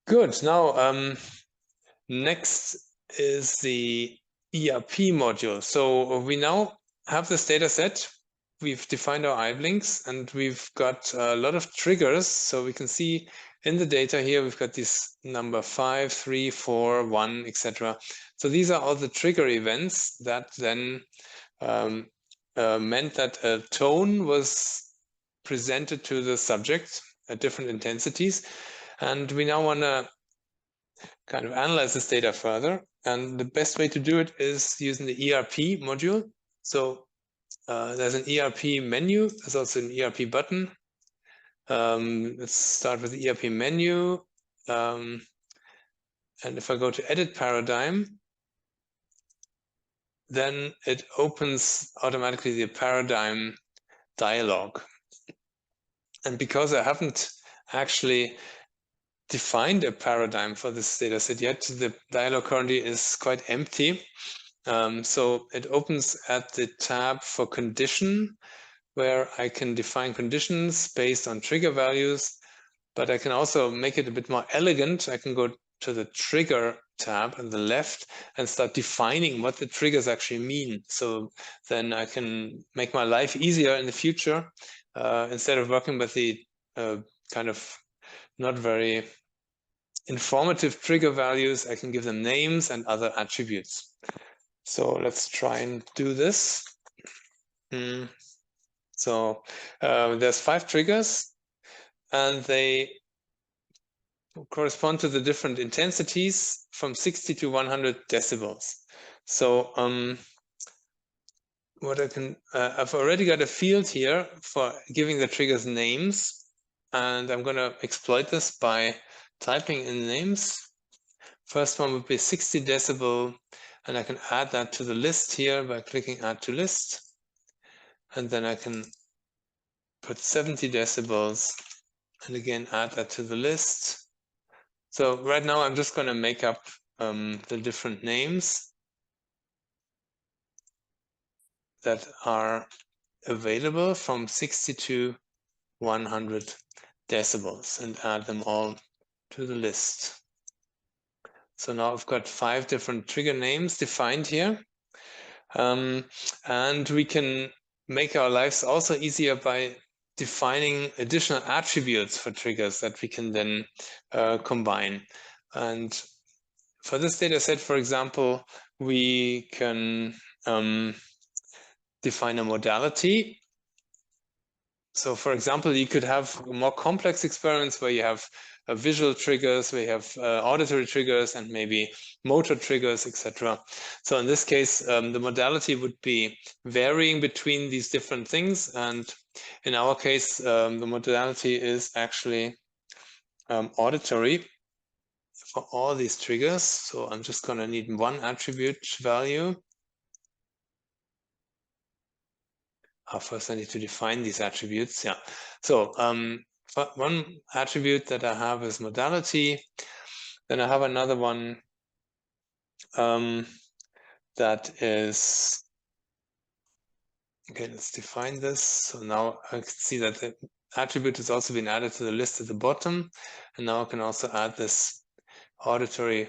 Good. Now, next is the ERP module. So we now have this data set. We've defined our eye blinks and we've got a lot of triggers. So we can see in the data here, we've got this number 5, 3, 4, 1, etc. So these are all the trigger events that then meant that a tone was presented to the subject at different intensities. And we now want to kind of analyze this data further. And the best way to do it is using the ERP module. So there's an ERP menu. There's also an ERP button. Let's start with the ERP menu. And if I go to Edit Paradigm, then it opens automatically the paradigm dialog. And because I haven't actually defined a paradigm for this data set yet, the dialog currently is quite empty. So it opens at the tab for condition, where I can define conditions based on trigger values, but I can also make it a bit more elegant. I can go to the trigger tab on the left and start defining what the triggers actually mean. So then I can make my life easier in the future. Instead of working with the kind of not very informative trigger values, I can give them names and other attributes. So let's try and do this. So there's 5 triggers and they correspond to the different intensities from 60 to 100 decibels. So what I can, I've already got a field here for giving the triggers names, and I'm going to exploit this by typing in names. First one would be 60 decibel, and I can add that to the list here by clicking Add to List. And then I can put 70 decibels, and again add that to the list. So right now I'm just going to make up the different names that are available from 60 to 100 decibels and add them all to the list. So now I've got 5 different trigger names defined here. And we can make our lives also easier by defining additional attributes for triggers that we can then combine. And for this data set, for example, we can define a modality. So for example, you could have more complex experiments where you have visual triggers, where you have auditory triggers, and maybe motor triggers, etc. So in this case, the modality would be varying between these different things. And in our case, the modality is actually auditory for all these triggers. So I'm just going to need one attribute value. First, I need to define these attributes. Yeah. So one attribute that I have is modality. Then I have another one that is, okay, let's define this. So now I can see that the attribute has also been added to the list at the bottom. And now I can also add this auditory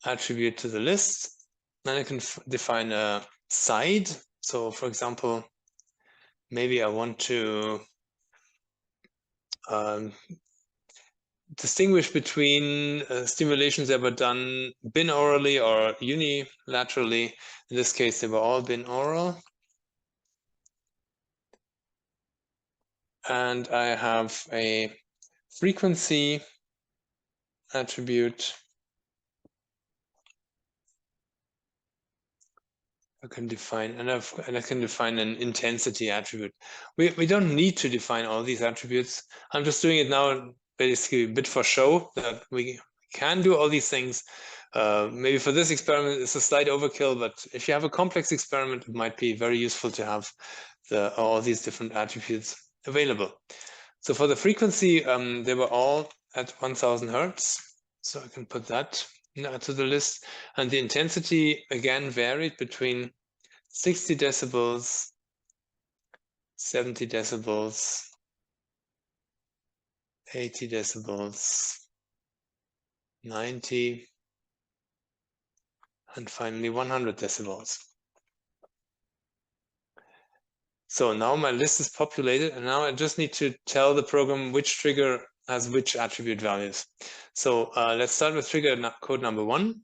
attribute to the list. Then I can define a side. So for example, maybe I want to distinguish between stimulations that were done binaurally or unilaterally. In this case, they were all binaural. And I have a frequency attribute. I can define, and I can define an intensity attribute. We don't need to define all these attributes. I'm just doing it now basically a bit for show that we can do all these things. Maybe for this experiment, it's a slight overkill, but if you have a complex experiment, it might be very useful to have all these different attributes available. So for the frequency, they were all at 1000 Hertz. So I can put that to the list. And the intensity, again, varied between 60 decibels, 70 decibels, 80 decibels, 90, and finally 100 decibels. So now my list is populated, and now I just need to tell the program which trigger has which attribute values. So let's start with trigger code number 1.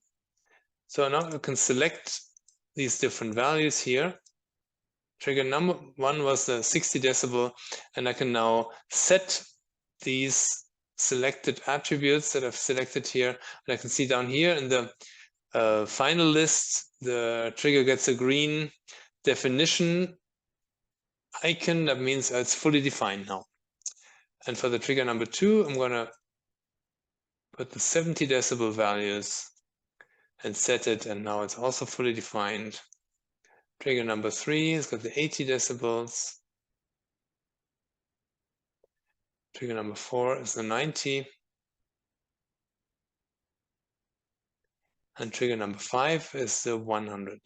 So now I can select these different values here. Trigger number 1 was the 60 decibel, and I can now set these selected attributes that I've selected here. And I can see down here in the final list, the trigger gets a green definition icon. That means it's fully defined now. And for the trigger number 2, I'm going to put the 70 decibel values and set it, and now it's also fully defined. Trigger number 3 has got the 80 decibels. Trigger number 4 is the 90. And trigger number 5 is the 100.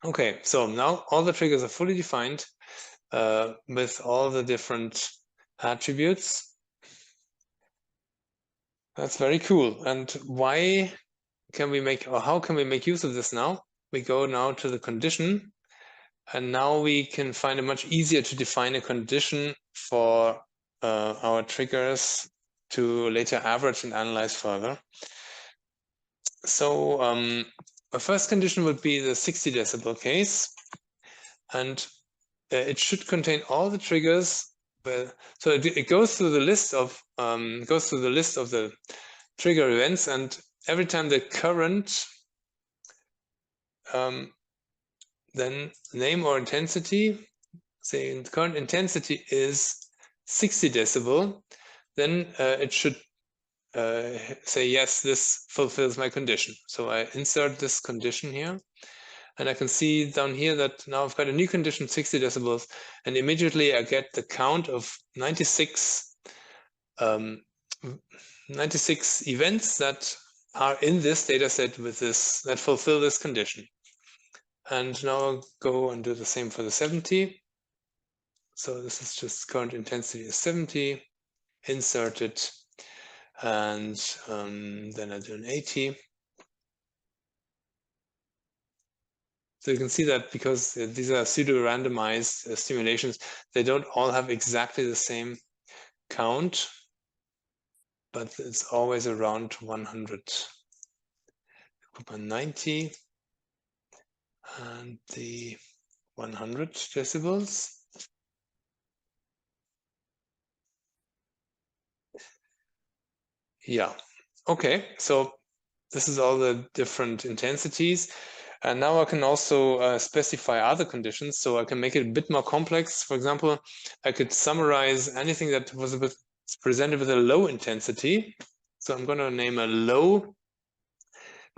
Okay, so now all the triggers are fully defined with all the different attributes. That's very cool. And why can we make, or how can we make use of this now? We go now to the condition, and now we can find it much easier to define a condition for our triggers to later average and analyze further. So the first condition would be the 60 decibel case, and it should contain all the triggers. So it goes through the list of the trigger events, and every time the current then name or intensity, say the current intensity is 60 decibel, then it should say yes, this fulfills my condition. So I insert this condition here, and I can see down here that now I've got a new condition, 60 decibels, and immediately I get the count of 96 events that are in this data set with this, that fulfill this condition. And now I'll go and do the same for the 70. So this is just current intensity is 70, insert it, and then I do an 80. So you can see that because these are pseudo-randomized stimulations, they don't all have exactly the same count, but it's always around 100. Put on 90 and the 100 decibels. Yeah, okay, so this is all the different intensities. And now I can also specify other conditions, so I can make it a bit more complex. For example, I could summarize anything that was presented with a low intensity. So I'm going to name a low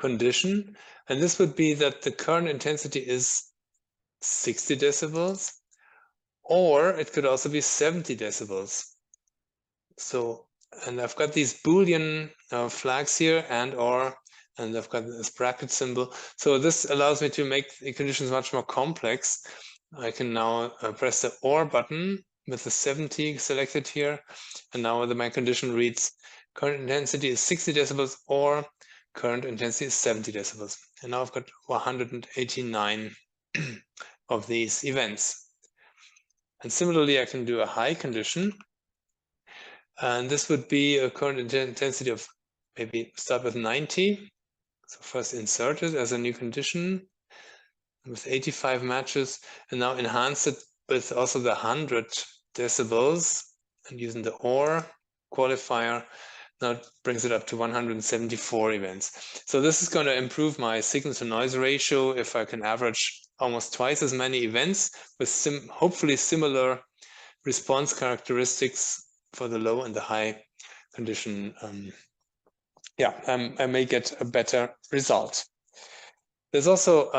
condition, and this would be that the current intensity is 60 decibels, or it could also be 70 decibels. So, and I've got these Boolean flags here, and I've got this bracket symbol. So this allows me to make the conditions much more complex. I can now press the OR button with the 70 selected here, and now my condition reads current intensity is 60 decibels or current intensity is 70 decibels. And now I've got 189 of these events. And similarly, I can do a high condition, and this would be a current intensity of, maybe start with 90. So first insert it as a new condition with 85 matches, and now enhance it with also the 100 decibels, and using the OR qualifier, now it brings it up to 174 events. So this is going to improve my signal to noise ratio if I can average almost twice as many events with hopefully similar response characteristics for the low and the high condition. I may get a better result. There's also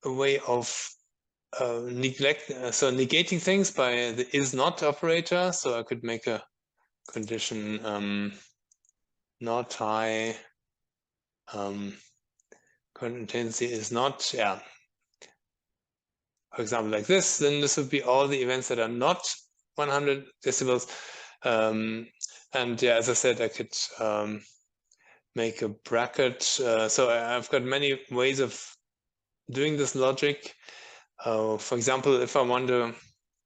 a way of negating things by the is not operator. So I could make a condition not high, current intensity is not, for example, like this, then this would be all the events that are not 100 decibels. And yeah, as I said, I could make a bracket. So I've got many ways of doing this logic. For example, if I want to,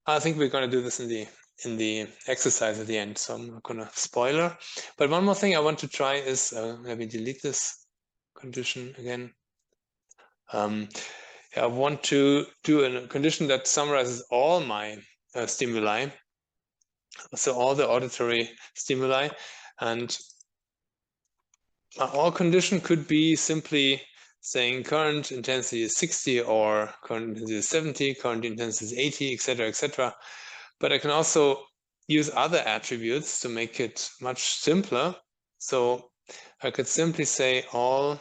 I think we're going to do this in the exercise at the end, so I'm not going to spoiler. But one more thing I want to try is, let me delete this condition again. I want to do a condition that summarizes all my stimuli, so all the auditory stimuli, and all condition could be simply saying current intensity is 60 or current intensity is 70, current intensity is 80, etc., etc. But I can also use other attributes to make it much simpler. So I could simply say all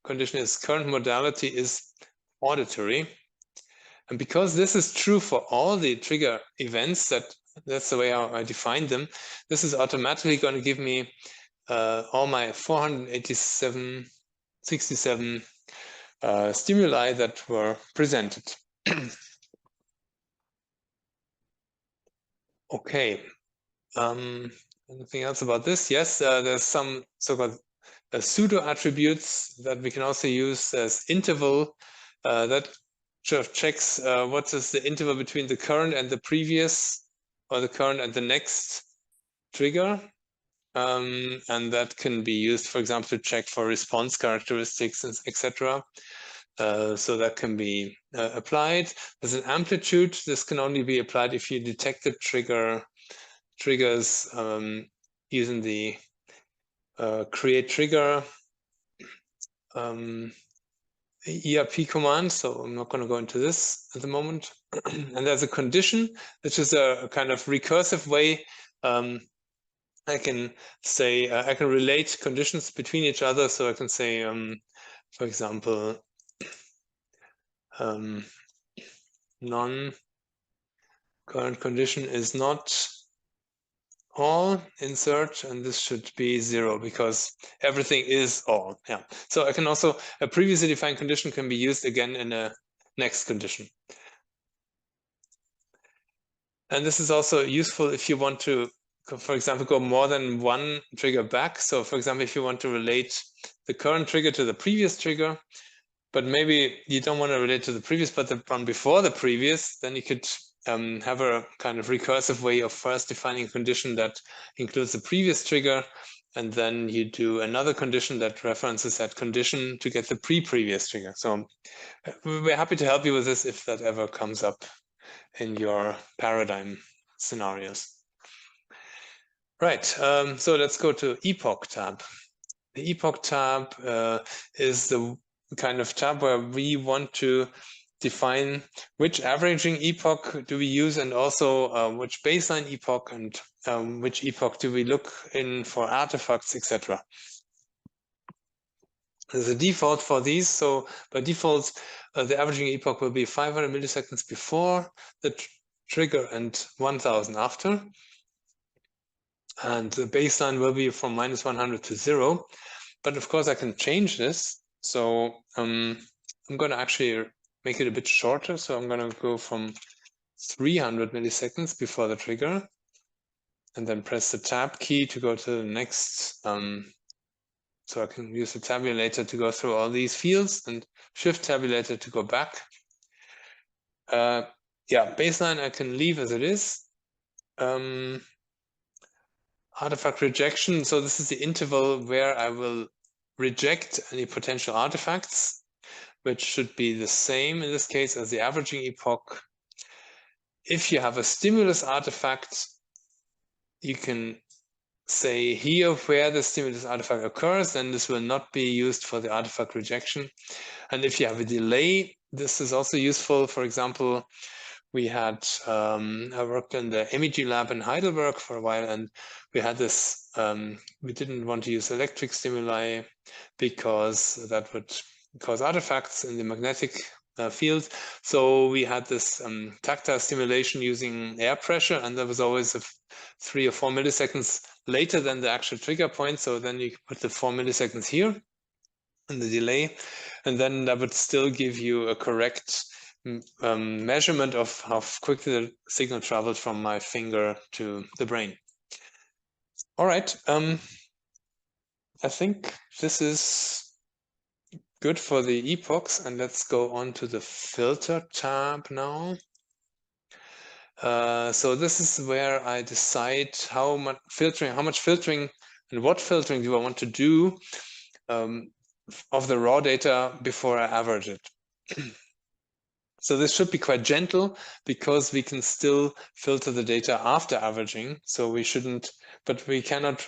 condition is current modality is auditory. And because this is true for all the trigger events, that's the way I define them, this is automatically going to give me all my 487, 67 stimuli that were presented. Okay. Anything else about this? Yes, there's some so-called pseudo attributes that we can also use as interval that sort of checks what is the interval between the current and the previous, or the current and the next trigger. And that can be used, for example, to check for response characteristics, etc. So that can be applied. There's an amplitude. This can only be applied if you detect the triggers using the create trigger ERP command. So I'm not going to go into this at the moment. And there's a condition, which is a kind of recursive way. I can say, I can relate conditions between each other. So I can say, for example, non-current condition is not all insert, and this should be 0 because everything is all. Yeah. So I can also, a previously defined condition can be used again in a next condition. And this is also useful if you want to, for example, go more than one trigger back. So for example, if you want to relate the current trigger to the previous trigger, but maybe you don't want to relate to the previous, but the one before the previous, then you could have a kind of recursive way of first defining a condition that includes the previous trigger, and then you do another condition that references that condition to get the previous trigger. So we're happy to help you with this if that ever comes up in your paradigm scenarios. Right, so let's go to Epoch tab. The Epoch tab is the kind of tab where we want to define which averaging epoch do we use, and also which baseline epoch, and which epoch do we look in for artifacts, etc. There's a default for these. So by default, the averaging epoch will be 500 milliseconds before the trigger and 1000 after. And the baseline will be from -100 to 0. But of course, I can change this. So I'm going to actually make it a bit shorter. So I'm going to go from 300 milliseconds before the trigger, and then press the tab key to go to the next. So I can use the tabulator to go through all these fields, and shift tabulator to go back. Yeah, baseline I can leave as it is. Artifact rejection. So this is the interval where I will reject any potential artifacts, which should be the same in this case as the averaging epoch. If you have a stimulus artifact, you can say here where the stimulus artifact occurs, then this will not be used for the artifact rejection. And if you have a delay, this is also useful. For example, we had, I worked in the MEG lab in Heidelberg for a while, and we had this, we didn't want to use electric stimuli because that would cause artifacts in the magnetic field. So we had this tactile stimulation using air pressure, and there was always 3 or 4 milliseconds later than the actual trigger point. So then you put the 4 milliseconds here in the delay, and then that would still give you a correct measurement of how quickly the signal traveled from my finger to the brain. All right, I think this is good for the epochs, and let's go on to the filter tab now. So this is where I decide how much filtering and what filtering do I want to do of the raw data before I average it. So this should be quite gentle because we can still filter the data after averaging. So we shouldn't, but we cannot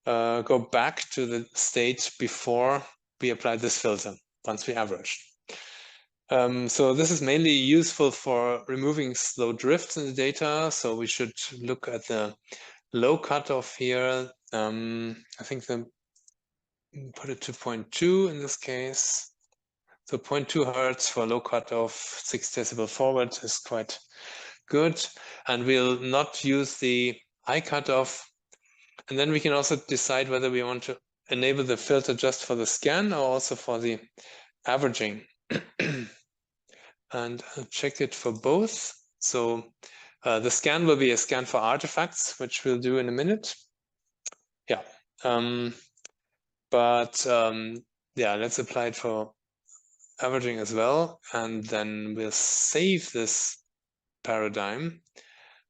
go back to the state before we apply this filter once we average. So this is mainly useful for removing slow drifts in the data. So we should look at the low cutoff here. I think put it to 0.2 in this case. So 0.2 hertz for low cutoff, 6 decibel forward is quite good. And we'll not use the high cutoff. And then we can also decide whether we want to enable the filter just for the scan or also for the averaging. And I'll check it for both. So the scan will be a scan for artifacts, which we'll do in a minute. Yeah. Yeah, let's apply it for averaging as well. And then we'll save this paradigm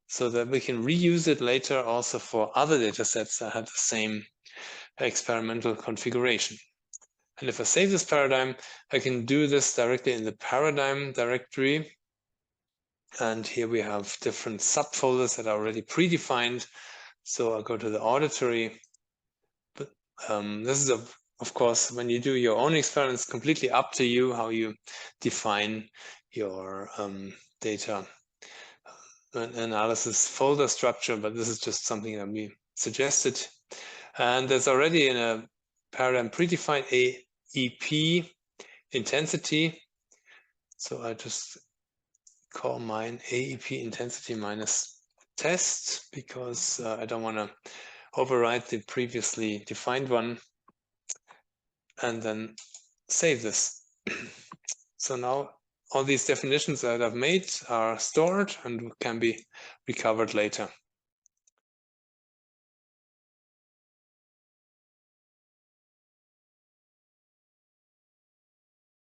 so that we can reuse it later also for other data sets that have the same experimental configuration. And if I save this paradigm, I can do this directly in the paradigm directory. And here we have different subfolders that are already predefined. So I'll go to the auditory. But this is, of course, when you do your own experiments, completely up to you how you define your data analysis folder structure. But this is just something that we suggested. And there's already in a paradigm predefined AEP intensity. So I just call mine AEP intensity minus test because I don't want to override the previously defined one, and then save this. So now all these definitions that I've made are stored and can be recovered later.